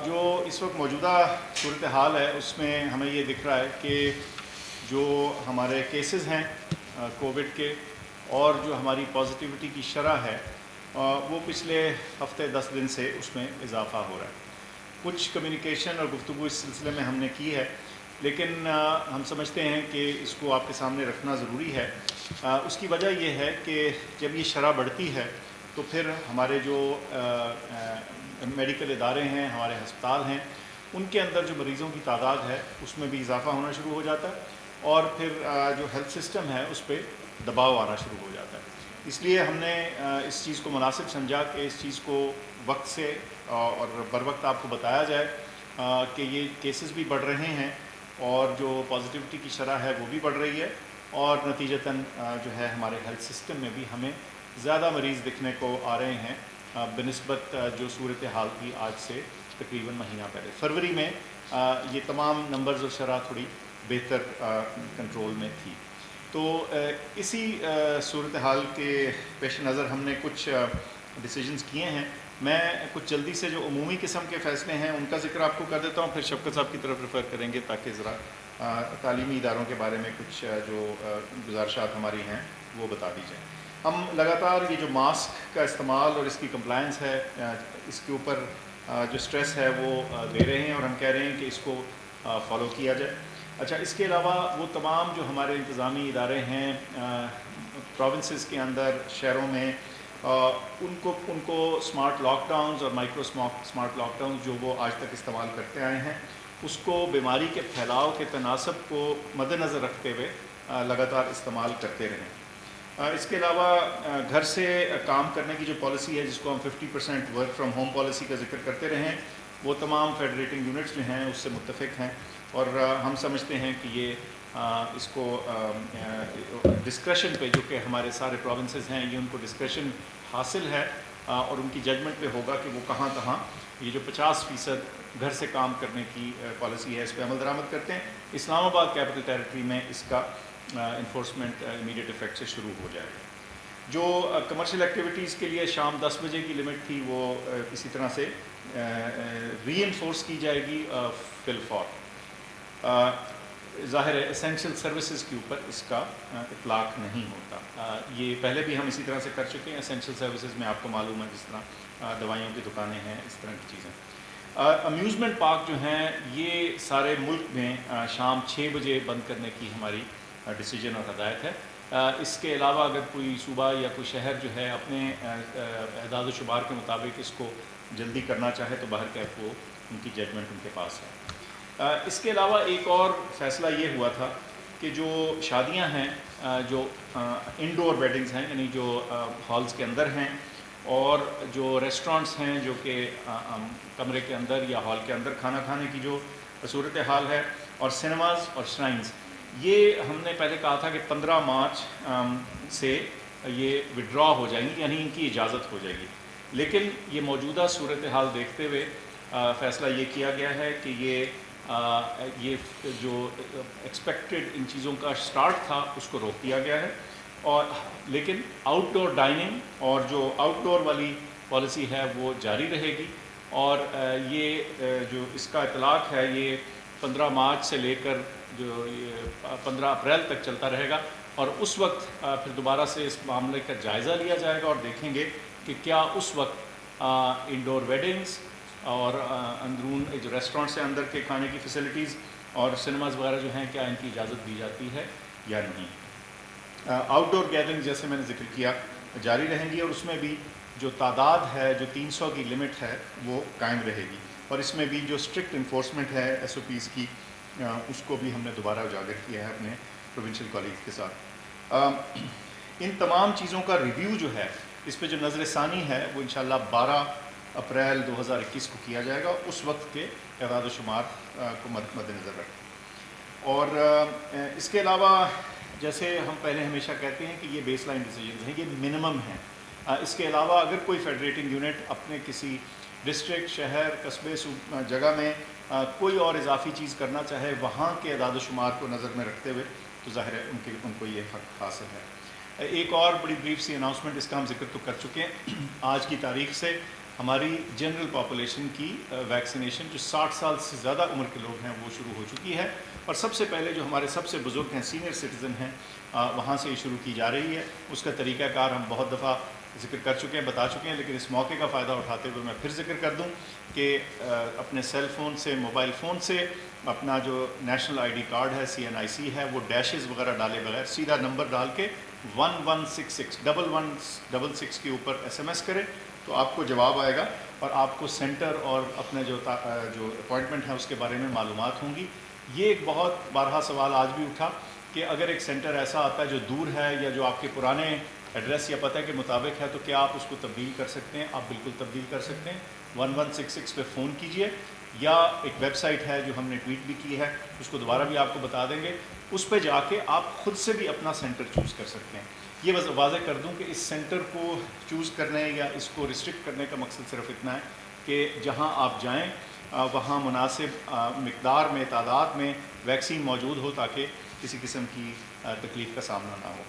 جو اس وقت موجودہ صورتحال ہے اس میں ہمیں یہ دکھ رہا ہے کہ جو ہمارے کیسز ہیں کووڈ کے اور جو ہماری پازیٹیوٹی کی شرح ہے وہ پچھلے ہفتے 10 دن سے اس میں اضافہ ہو رہا ہے. کچھ کمیونیکیشن اور گفتگو اس سلسلے میں ہم نے کی ہے، لیکن ہم سمجھتے ہیں کہ اس کو آپ کے سامنے رکھنا ضروری ہے. اس کی وجہ یہ ہے کہ جب یہ شرح بڑھتی ہے تو پھر ہمارے جو میڈیکل ادارے ہیں، ہمارے ہسپتال ہیں، ان کے اندر جو مریضوں کی تعداد ہے اس میں بھی اضافہ ہونا شروع ہو جاتا ہے، اور پھر جو ہیلتھ سسٹم ہے اس پہ دباؤ آنا شروع ہو جاتا ہے. اس لیے ہم نے اس چیز کو مناسب سمجھا کہ اس چیز کو وقت سے اور بر وقت آپ کو بتایا جائے کہ یہ کیسز بھی بڑھ رہے ہیں اور جو پازیٹیوٹی کی شرح ہے وہ بھی بڑھ رہی ہے، اور نتیجتاً جو ہے ہمارے ہیلتھ سسٹم میں بھی ہمیں زیادہ مریض دکھنے کو آ رہے ہیں بنسبت جو صورتحال تھی آج سے تقریباً مہینہ پہلے. فروری میں یہ تمام نمبرز اور شرح تھوڑی بہتر کنٹرول میں تھی. تو اسی صورتحال کے پیش نظر ہم نے کچھ ڈیسیجنز کیے ہیں. میں کچھ جلدی سے جو عمومی قسم کے فیصلے ہیں ان کا ذکر آپ کو کر دیتا ہوں، پھر شفقت صاحب کی طرف ریفر کریں گے تاکہ ذرا تعلیمی اداروں کے بارے میں کچھ جو گزارشات ہماری ہیں وہ بتا دی جائیں. ہم لگاتار یہ جو ماسک کا استعمال اور اس کی کمپلائنس ہے اس کے اوپر جو سٹریس ہے وہ دے رہے ہیں، اور ہم کہہ رہے ہیں کہ اس کو فالو کیا جائے. اچھا، اس کے علاوہ وہ تمام جو ہمارے انتظامی ادارے ہیں پروونسز کے اندر، شہروں میں، ان کو اسمارٹ لاک ڈاؤنز اور مائکرو اسمارٹ لاک ڈاؤنز جو وہ آج تک استعمال کرتے آئے ہیں اس کو بیماری کے پھیلاؤ کے تناسب کو مد نظر رکھتے ہوئے لگاتار استعمال کرتے رہیں. اس کے علاوہ گھر سے کام کرنے کی جو پالیسی ہے جس کو ہم 50% ورک فرام ہوم پالیسی کا ذکر کرتے رہیں، وہ تمام فیڈریٹنگ یونٹس جو ہیں اس سے متفق ہیں، اور ہم سمجھتے ہیں کہ یہ اس کو ڈسکریشن پہ، جو کہ ہمارے سارے پروونسز ہیں یہ ان کو ڈسکریشن حاصل ہے اور ان کی ججمنٹ پہ ہوگا کہ وہ کہاں کہاں یہ جو 50% گھر سے کام کرنے کی پالیسی ہے اس پہ عمل درآمد کرتے ہیں. اسلام آباد کیپٹل ٹیریٹری میں اس کا انفورسمنٹ امیڈیٹ افیکٹ سے شروع ہو جائے گا. جو کمرشل ایکٹیویٹیز کے لیے شام 10 بجے کی لمٹ تھی وہ اسی طرح سے ری انفورس کی جائے گی فی الفور. ظاہر ہے اسینشیل سروسز کے اوپر اس کا اطلاق نہیں ہوتا. یہ پہلے بھی ہم اسی طرح سے کر چکے ہیں. اسینشیل سروسز میں آپ کو معلوم ہے جس طرح دوائیوں کی دکانیں ہیں، اس طرح کی چیزیں. امیوزمنٹ پارک جو ہیں یہ سارے ملک میں شام 6 بجے بند کرنے کی ہماری ڈیسیجن اور ہدایت ہے. اس کے علاوہ اگر کوئی صوبہ یا کوئی شہر جو ہے اپنے اعداد و شمار کے مطابق اس کو جلدی کرنا چاہے تو باہر کیف وہ ان کی ججمنٹ ان کے پاس ہے. اس کے علاوہ ایک اور فیصلہ یہ ہوا تھا کہ جو شادیاں ہیں جو انڈور ویڈنگز ہیں یعنی جو ہالز کے اندر ہیں، اور جو ریسٹورانٹس ہیں جو کہ کمرے کے اندر یا ہال کے اندر کھانا کھانے کی جو صورتحال ہے، اور سنیماز اور شرائنز، یہ ہم نے پہلے کہا تھا کہ 15 مارچ سے یہ وڈرا ہو جائیں گی، یعنی ان کی اجازت ہو جائے گی. لیکن یہ موجودہ صورتحال دیکھتے ہوئے فیصلہ یہ کیا گیا ہے کہ یہ جو ایکسپیکٹڈ ان چیزوں کا سٹارٹ تھا اس کو روک دیا گیا ہے، اور لیکن آؤٹ ڈور ڈائننگ اور جو آؤٹ ڈور والی پالیسی ہے وہ جاری رہے گی. اور یہ جو اس کا اطلاق ہے یہ 15 مارچ سے لے کر جو 15 اپریل تک چلتا رہے گا، اور اس وقت پھر دوبارہ سے اس معاملے کا جائزہ لیا جائے گا اور دیکھیں گے کہ کیا اس وقت انڈور ویڈنگز اور اندرون جو ریسٹورنٹ سے اندر کے کھانے کی فیسلٹیز اور سنیماز وغیرہ جو ہیں کیا ان کی اجازت دی جاتی ہے یا نہیں. آؤٹ ڈور گیدرنگ جیسے میں نے ذکر کیا جاری رہیں گی، اور اس میں بھی جو تعداد ہے جو 300 کی لمٹ ہے وہ قائم رہے گی، اور اس میں بھی جو اسٹرکٹ انفورسمنٹ ہے ایس او پیز کی اس کو بھی ہم نے دوبارہ اجاگر کیا ہے اپنے پروونشل کالیگ کے ساتھ. ان تمام چیزوں کا ریویو جو ہے اس پہ جو نظر ثانی ہے وہ انشاءاللہ 12 اپریل 2021 کو کیا جائے گا، اس وقت کے اعداد و شمار کو مد نظر رکھیں. اور اس کے علاوہ جیسے ہم پہلے ہمیشہ کہتے ہیں کہ یہ بیس لائن ڈیسیجنز ہیں، یہ منیمم ہیں. اس کے علاوہ اگر کوئی فیڈریٹنگ یونٹ اپنے کسی ڈسٹرکٹ، شہر، قصبے، جگہ میں کوئی اور اضافی چیز کرنا چاہے وہاں کے اعداد و شمار کو نظر میں رکھتے ہوئے تو ظاہر ہے ان کو یہ حق حاصل ہے. ایک اور بڑی بریف سی اناؤنسمنٹ، اس کا ہم ذکر تو کر چکے ہیں. آج کی تاریخ سے ہماری جنرل پاپولیشن کی ویکسینیشن جو 60 سال سے زیادہ عمر کے لوگ ہیں وہ شروع ہو چکی ہے، اور سب سے پہلے جو ہمارے سب سے بزرگ ہیں سینئر سٹیزن ہیں وہاں سے یہ شروع کی جا رہی ہے۔ اس کا طریقہ کار ہم بہت دفعہ ذکر کر چکے ہیں، بتا چکے ہیں، لیکن اس موقع کا فائدہ اٹھاتے ہوئے میں پھر ذکر کر دوں کہ اپنے سیل فون سے، موبائل فون سے اپنا جو نیشنل آئی ڈی کارڈ ہے، CNIC ہے، وہ ڈیشز وغیرہ ڈالے بغیر سیدھا نمبر ڈال کے 1166 1166 کے اوپر SMS کرے تو آپ کو جواب آئے گا، اور آپ کو سینٹر اور اپنے جو اپوائنٹمنٹ ہے اس کے بارے میں معلومات ہوں گی۔ یہ ایک بہت بارہا سوال آج بھی اٹھا کہ اگر ایک سینٹر ایسا آتا ہے جو دور ہے یا جو آپ کے پرانے ایڈریس یا پتہ کے مطابق ہے تو کیا آپ اس کو تبدیل کر سکتے ہیں؟ آپ بالکل تبدیل کر سکتے ہیں۔ 1166 پہ فون کیجئے، یا ایک ویب سائٹ ہے جو ہم نے ٹویٹ بھی کی ہے، اس کو دوبارہ بھی آپ کو بتا دیں گے، اس پہ جا کے آپ خود سے بھی اپنا سینٹر چوز کر سکتے ہیں۔ یہ واضح کر دوں کہ اس سینٹر کو چوز کرنے یا اس کو ریسٹرکٹ کرنے کا مقصد صرف اتنا ہے کہ جہاں آپ جائیں وہاں مناسب مقدار میں، تعداد میں ویکسین موجود ہو، تاکہ کسی قسم کی تکلیف کا سامنا نہ ہو۔